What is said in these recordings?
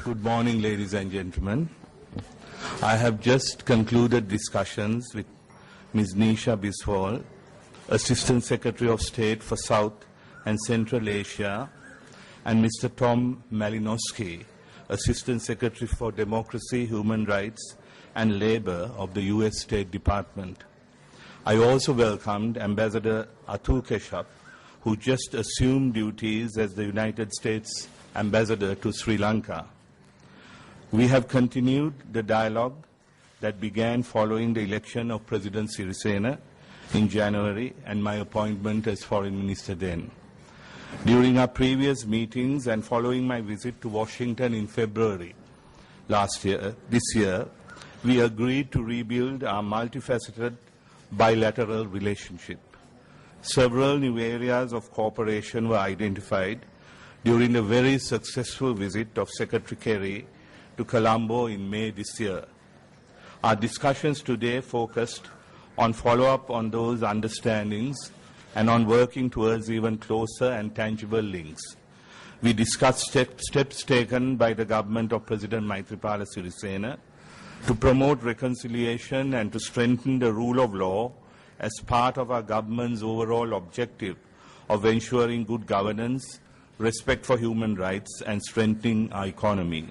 Good morning, ladies and gentlemen. I have just concluded discussions with Ms. Nisha Biswal, Assistant Secretary of State for South and Central Asia, and Mr. Tom Malinowski, Assistant Secretary for Democracy, Human Rights and Labor of the U.S. State Department. I also welcomed Ambassador Atul Keshav, who just assumed duties as the United States Ambassador to Sri Lanka. We have continued the dialogue that began following the election of President Sirisena in January and my appointment as Foreign Minister then. During our previous meetings and following my visit to Washington in February this year, we agreed to rebuild our multifaceted bilateral relationship. Several new areas of cooperation were identified during the very successful visit of Secretary Kerry to Colombo in May this year. Our discussions today focused on follow-up on those understandings and on working towards even closer and tangible links. We discussed steps taken by the government of President Maithripala Sirisena to promote reconciliation and to strengthen the rule of law as part of our government's overall objective of ensuring good governance, respect for human rights, and strengthening our economy.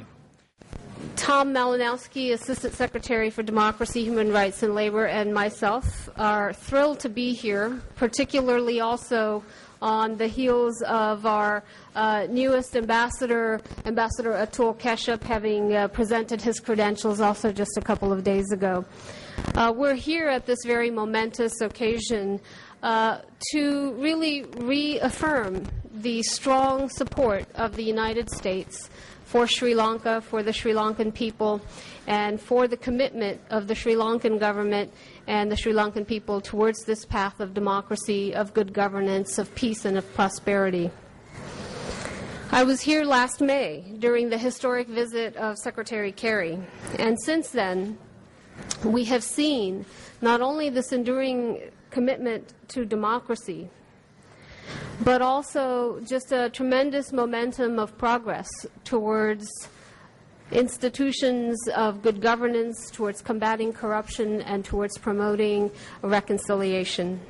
Tom Malinowski, Assistant Secretary for Democracy, Human Rights and Labor, and myself are thrilled to be here, particularly also on the heels of our newest ambassador, Ambassador Atul Keshav, having presented his credentials also just a couple of days ago. We're here at this very momentous occasion to really reaffirm the strong support of the United States for Sri Lanka, for the Sri Lankan people, and for the commitment of the Sri Lankan government and the Sri Lankan people towards this path of democracy, of good governance, of peace, and of prosperity. I was here last May during the historic visit of Secretary Kerry, and since then we have seen not only this enduring commitment to democracy, but also just a tremendous momentum of progress towards institutions of good governance, towards combating corruption, and towards promoting reconciliation.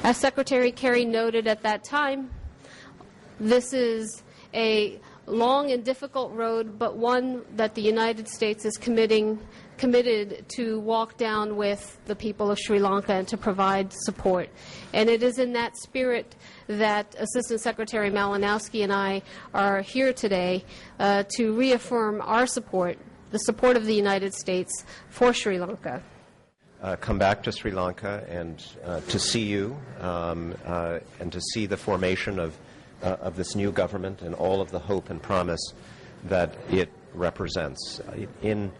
As Secretary Kerry noted at that time, this is a long and difficult road, but one that the United States is committed to walk down with the people of Sri Lanka and to provide support. And it is in that spirit that Assistant Secretary Malinowski and I are here today to reaffirm our support, the support of the United States for Sri Lanka. Come back to Sri Lanka and to see you and to see the formation of this new government and all of the hope and promise that it represents. In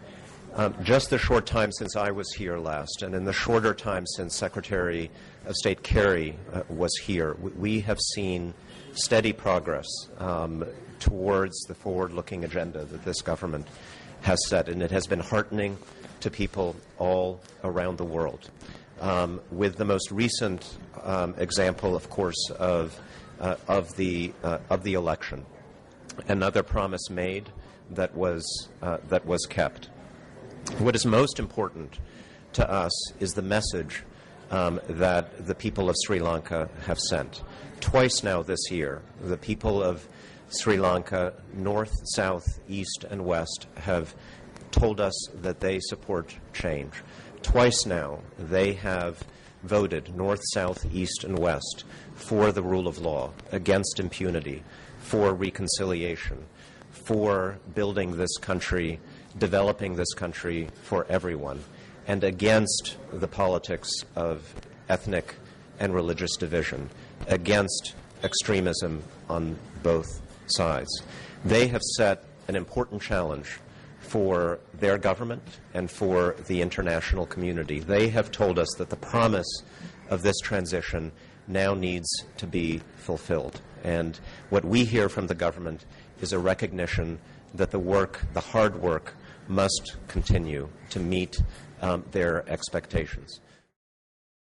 just the short time since I was here last, and in the shorter time since Secretary of State Kerry was here, we have seen steady progress towards the forward-looking agenda that this government has set, and it has been heartening to people all around the world. With the most recent example, of course, of the election, another promise made that was kept. What is most important to us is the message that the people of Sri Lanka have sent. Twice now this year, the people of Sri Lanka, north, south, east, and west, have told us that they support change. Twice now, they have voted north, south, east, and west for the rule of law, against impunity, for reconciliation, for building this country, developing this country for everyone, and against the politics of ethnic and religious division, against extremism on both sides. They have set an important challenge for their government and for the international community. They have told us that the promise of this transition now needs to be fulfilled. And what we hear from the government is a recognition that the work, the hard work, must continue to meet their expectations.